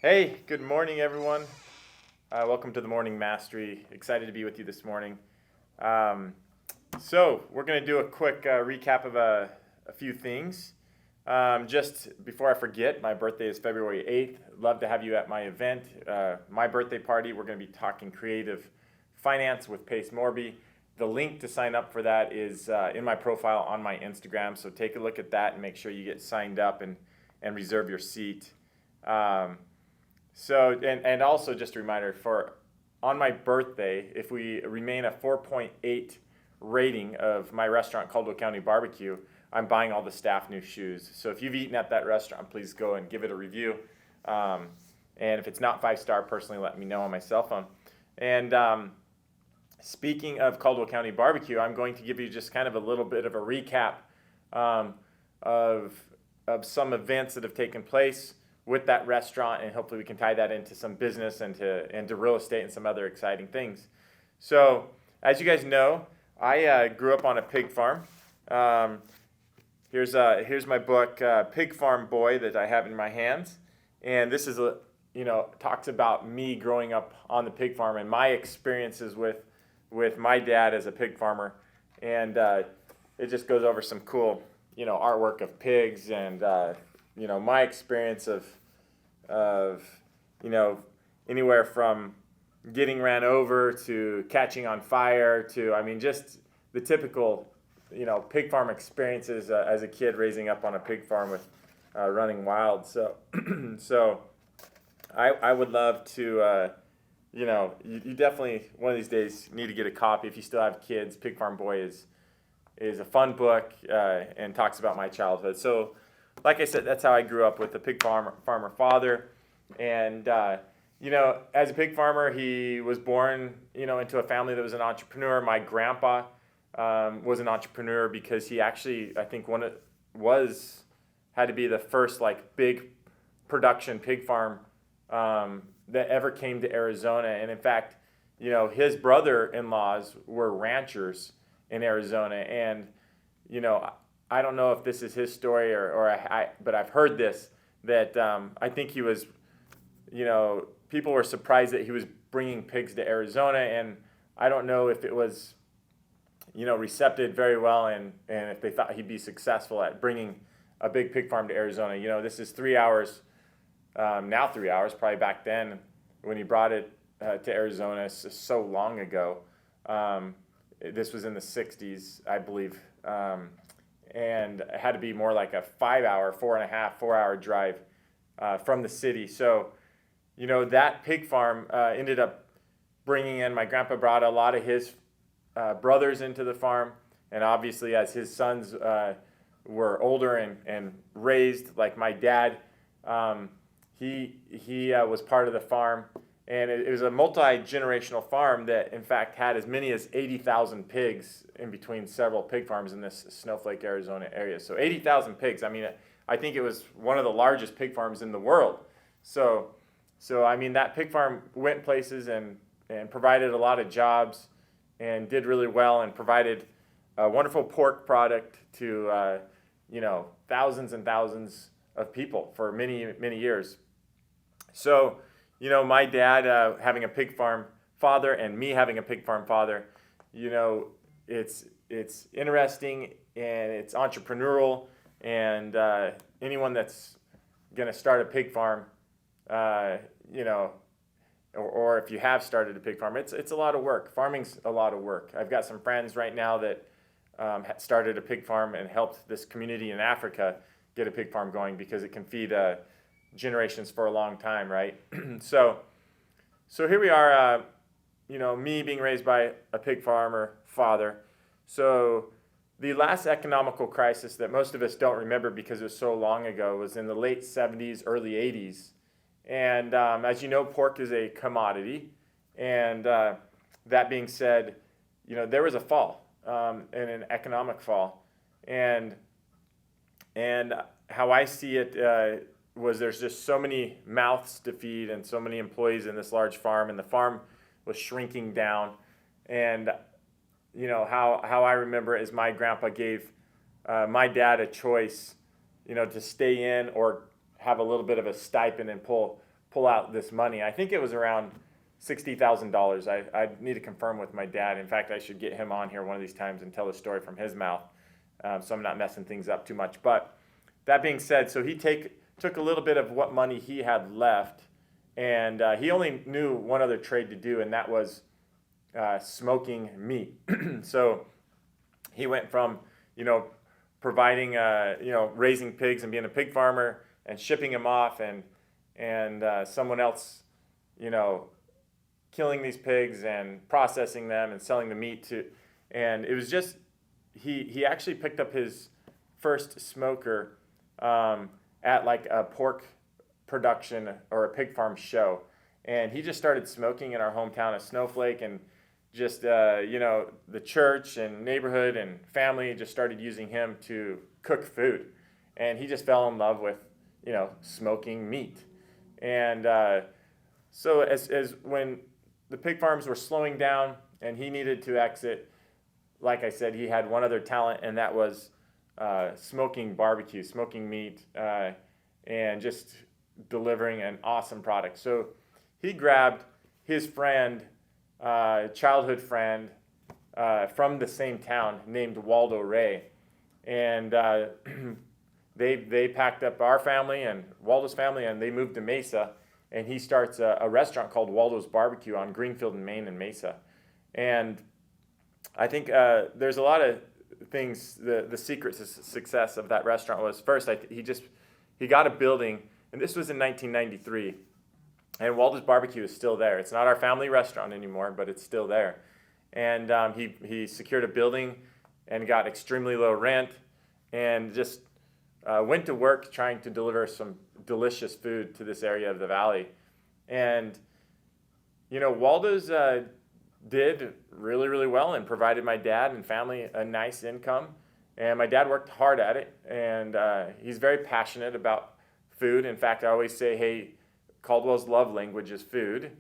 Hey, good morning, everyone. Welcome to the Morning Mastery. Excited to be with you this morning. Um, we're going to do a quick recap of a few things. Just before I forget, my birthday is February 8th. Love to have you at my event, my birthday party. We're going to be talking creative finance with Pace Morby. The link to sign up for that is in my profile on my Instagram. So take a look at that and make sure you get signed up and reserve your seat. And also just a reminder on my birthday, if we remain a 4.8 rating of my restaurant, Caldwell County BBQ, I'm buying all the staff new shoes. So if you've eaten at that restaurant, please go and give it a review. And if it's not 5-star, personally let me know on my cell phone. And speaking of Caldwell County BBQ, I'm going to give you just kind of a little bit of a recap of some events that have taken place with that restaurant, and hopefully we can tie that into some business and to real estate and some other exciting things. So, as you guys know, I grew up on a pig farm. Here's my book, Pig Farm Boy, that I have in my hands, and this is talks about me growing up on the pig farm and my experiences with my dad as a pig farmer, and it just goes over some cool artwork of pigs and my experience of anywhere from getting ran over to catching on fire to, just the typical, pig farm experiences as a kid raising up on a pig farm with running wild. So, so I would love to, you definitely one of these days need to get a copy if you still have kids. Pig Farm Boy is a fun book and talks about my childhood. So, like I said, that's how I grew up with a pig farmer father. And, as a pig farmer, he was born, into a family that was an entrepreneur. My grandpa was an entrepreneur because he actually, I think, had to be the first, big production pig farm that ever came to Arizona. And, in fact, his brother-in-laws were ranchers in Arizona. And, I don't know if this is his story but I've heard this, that I think he was, people were surprised that he was bringing pigs to Arizona, and I don't know if it was, recepted very well and if they thought he'd be successful at bringing a big pig farm to Arizona. This is 3 hours, now 3 hours, probably back then when he brought it to Arizona, it's just so long ago. This was in the 60s, I believe. And it had to be more like a 5-hour, 4.5-4 hour drive from the city. So, that pig farm ended up bringing in, my grandpa brought a lot of his brothers into the farm. And obviously, as his sons were older and raised, like my dad, he was part of the farm. And it was a multi-generational farm that, in fact, had as many as 80,000 pigs in between several pig farms in this Snowflake, Arizona area. So 80,000 pigs. I think it was one of the largest pig farms in the world. So that pig farm went places and provided a lot of jobs and did really well and provided a wonderful pork product to, thousands and thousands of people for many, many years. So, my dad having a pig farm father and me having a pig farm father, it's interesting and it's entrepreneurial, and anyone that's going to start a pig farm, or if you have started a pig farm, it's a lot of work. Farming's a lot of work. I've got some friends right now that started a pig farm and helped this community in Africa get a pig farm going because it can feed generations for a long time, right? So here we are, me being raised by a pig farmer father. So the last economical crisis that most of us don't remember because it was so long ago was in the late 70s, early 80s. And as you know, pork is a commodity. And that being said, there was a fall, and an economic fall. And how I see it was there's just so many mouths to feed and so many employees in this large farm, and the farm was shrinking down. And how I remember it is my grandpa gave my dad a choice, to stay in or have a little bit of a stipend and pull pull out this money. I think it was around $60,000. I need to confirm with my dad. In fact, I should get him on here one of these times and tell the story from his mouth, so I'm not messing things up too much. But that being said, so he took a little bit of what money he had left, and he only knew one other trade to do, and that was smoking meat. So he went from, providing, raising pigs and being a pig farmer and shipping them off, and someone else, killing these pigs and processing them and selling the meat to, and it was just, he actually picked up his first smoker at like a pork production or a pig farm show, and he just started smoking in our hometown of Snowflake, and just the church and neighborhood and family just started using him to cook food, and he just fell in love with smoking meat. And so as when the pig farms were slowing down and he needed to exit, like I said, he had one other talent, and that was smoking barbecue, smoking meat, and just delivering an awesome product. So he grabbed his friend, childhood friend from the same town named Waldo Ray, and they packed up our family and Waldo's family, and they moved to Mesa, and he starts a restaurant called Waldo's Barbecue on Greenfield in Maine and Mesa. And I think there's a lot of things. The secret to success of that restaurant was, first, he got a building, and this was in 1993. And Waldo's Barbecue is still there. It's not our family restaurant anymore, but it's still there. And he secured a building and got extremely low rent, and just went to work trying to deliver some delicious food to this area of the valley. And Waldo's did really, really well and provided my dad and family a nice income. And my dad worked hard at it, and he's very passionate about food. In fact, I always say, hey, Caldwell's love language is food.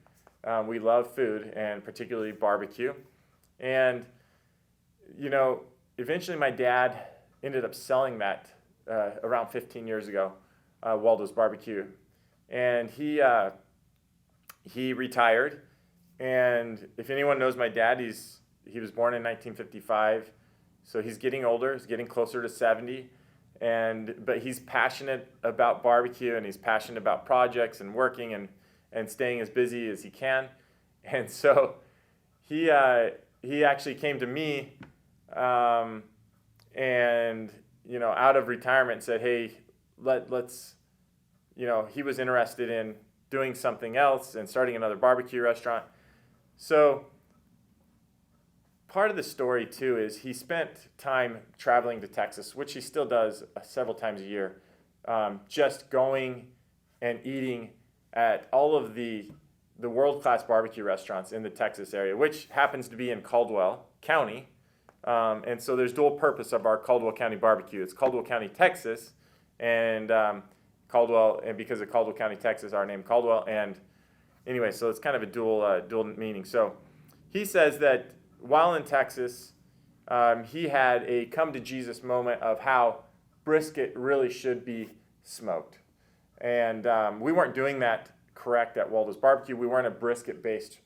We love food, and particularly barbecue. And, eventually my dad ended up selling that around 15 years ago, Waldo's Barbecue. And he retired. And if anyone knows my dad, he was born in 1955. So he's getting older. He's getting closer to 70. But he's passionate about barbecue, and he's passionate about projects and working and staying as busy as he can. And so he actually came to me, and out of retirement said, hey, let's he was interested in doing something else and starting another barbecue restaurant. So part of the story, too, is he spent time traveling to Texas, which he still does several times a year, just going and eating at all of the world-class barbecue restaurants in the Texas area, which happens to be in Caldwell County. And so there's dual purpose of our Caldwell County barbecue. It's Caldwell County, Texas, and Caldwell, and because of Caldwell County, Texas, our name Caldwell. And anyway, so it's kind of a dual meaning. So he says that while in Texas, he had a come-to-Jesus moment of how brisket really should be smoked. And we weren't doing that correct at Waldo's Barbecue. We weren't a brisket-based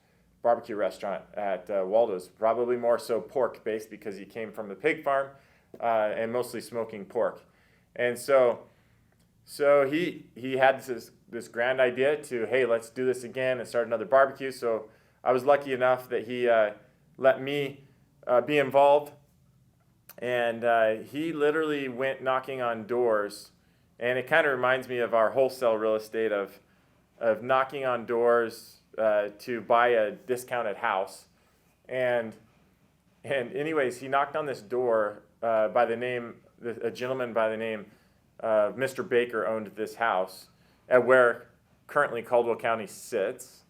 barbecue restaurant at Waldo's, probably more so pork-based because he came from the pig farm and mostly smoking pork. And so he had this grand idea to, hey, let's do this again and start another barbecue. So I was lucky enough that he let me be involved, and he literally went knocking on doors, and it kind of reminds me of our wholesale real estate of knocking on doors to buy a discounted house, and anyways, he knocked on this door by the name, a gentleman by the name of Mr. Baker owned this house at where currently Caldwell County sits.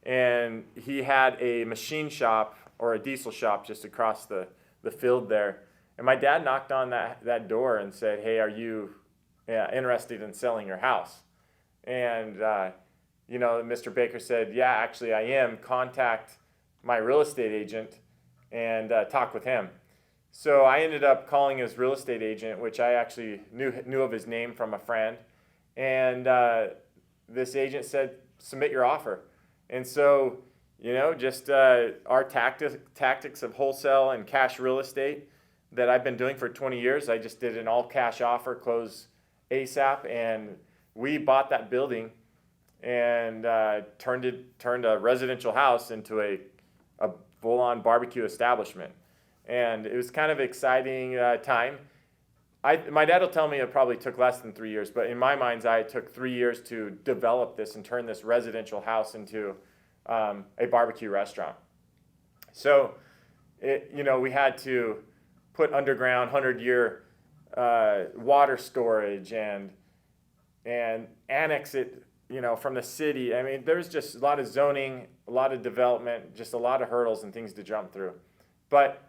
And he had a machine shop or a diesel shop just across the field there. And my dad knocked on that door and said, hey, are you interested in selling your house? And, Mr. Baker said, yeah, actually I am. Contact my real estate agent and talk with him. So I ended up calling his real estate agent, which I actually knew of his name from a friend. And this agent said, submit your offer. And so, just our tactics of wholesale and cash real estate that I've been doing for 20 years. I just did an all cash offer, close ASAP, and we bought that building and turned a residential house into a full-on barbecue establishment. And it was kind of an exciting time. My dad will tell me it probably took less than 3 years, but in my mind's eye, it took 3 years to develop this and turn this residential house into a barbecue restaurant. So, we had to put underground 100-year water storage and annex it, from the city. I mean, there's just a lot of zoning, a lot of development, just a lot of hurdles and things to jump through. But,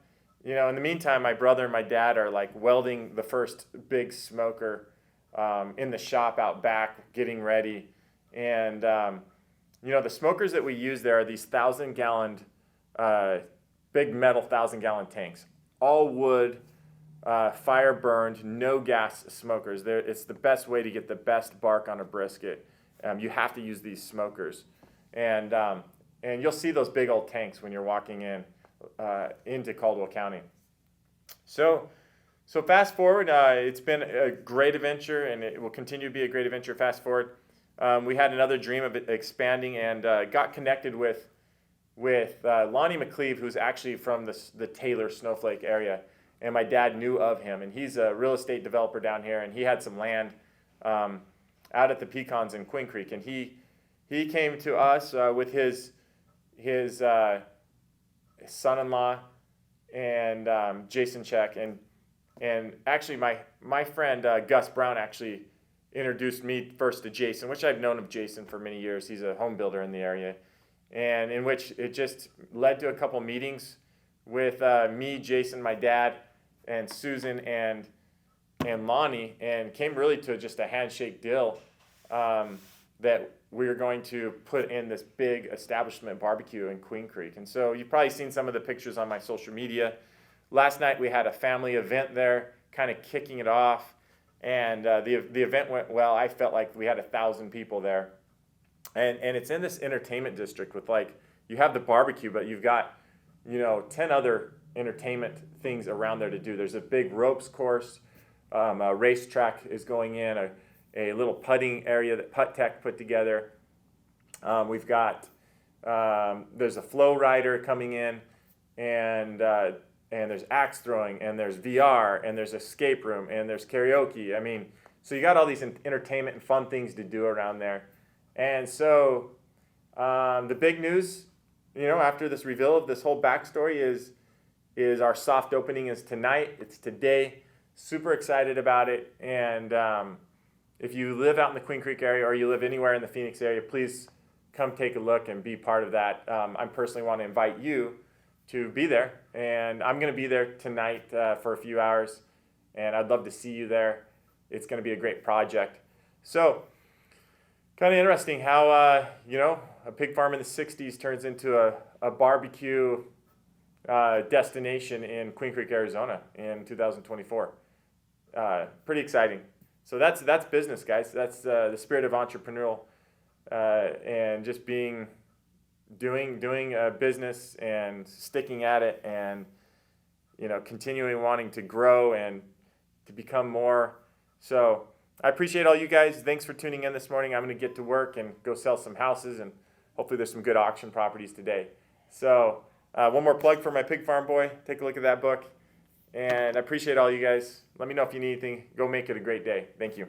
in the meantime, my brother and my dad are like welding the first big smoker in the shop out back, getting ready. And, the smokers that we use there are these 1,000-gallon, big metal 1,000-gallon tanks, all wood, fire burned, no gas smokers. It's the best way to get the best bark on a brisket. You have to use these smokers, and you'll see those big old tanks when you're walking into Caldwell County. So fast forward, it's been a great adventure, and it will continue to be a great adventure. Fast forward, we had another dream of expanding, and got connected with Lonnie McCleve, who's actually from the Taylor Snowflake area, and my dad knew of him, and he's a real estate developer down here, and he had some land out at the Pecans in Queen Creek, and he came to us with his son-in-law and Jason Check, and actually my friend Gus Brown actually introduced me first to Jason, which I've known of Jason for many years. He's a home builder in the area, and in which it just led to a couple meetings with me, Jason, my dad, and Susan and Lonnie, and came really to just a handshake deal that we were going to put in this big establishment barbecue in Queen Creek. And so you've probably seen some of the pictures on my social media. Last night we had a family event there, kind of kicking it off, and the event went well. I felt like we had 1,000 people there, and it's in this entertainment district with, like, you have the barbecue, but you've got 10 other entertainment things around there to do. There's a big ropes course, a racetrack is going in, a little putting area that Putt Tech put together. We've got there's a flow rider coming in, and there's axe throwing, and there's VR, and there's escape room, and there's karaoke. I mean, so you got all these entertainment and fun things to do around there. And so the big news, after this reveal of this whole backstory is our soft opening is tonight. It's today. Super excited about it. And if you live out in the Queen Creek area or you live anywhere in the Phoenix area, please come take a look and be part of that. I personally want to invite you to be there, and I'm going to be there tonight for a few hours, and I'd love to see you there. It's going to be a great project. So, kind of interesting how a pig farm in the 60s turns into a barbecue destination in Queen Creek, Arizona in 2024. Pretty exciting. So that's business, guys. That's the spirit of entrepreneurial and just doing business and sticking at it, and continuing wanting to grow and to become more. So I appreciate all you guys. Thanks for tuning in this morning. I'm going to get to work and go sell some houses, and hopefully there's some good auction properties today. So one more plug for my Pig Farm Boy. Take a look at that book. And I appreciate all you guys. Let me know if you need anything. Go make it a great day. Thank you.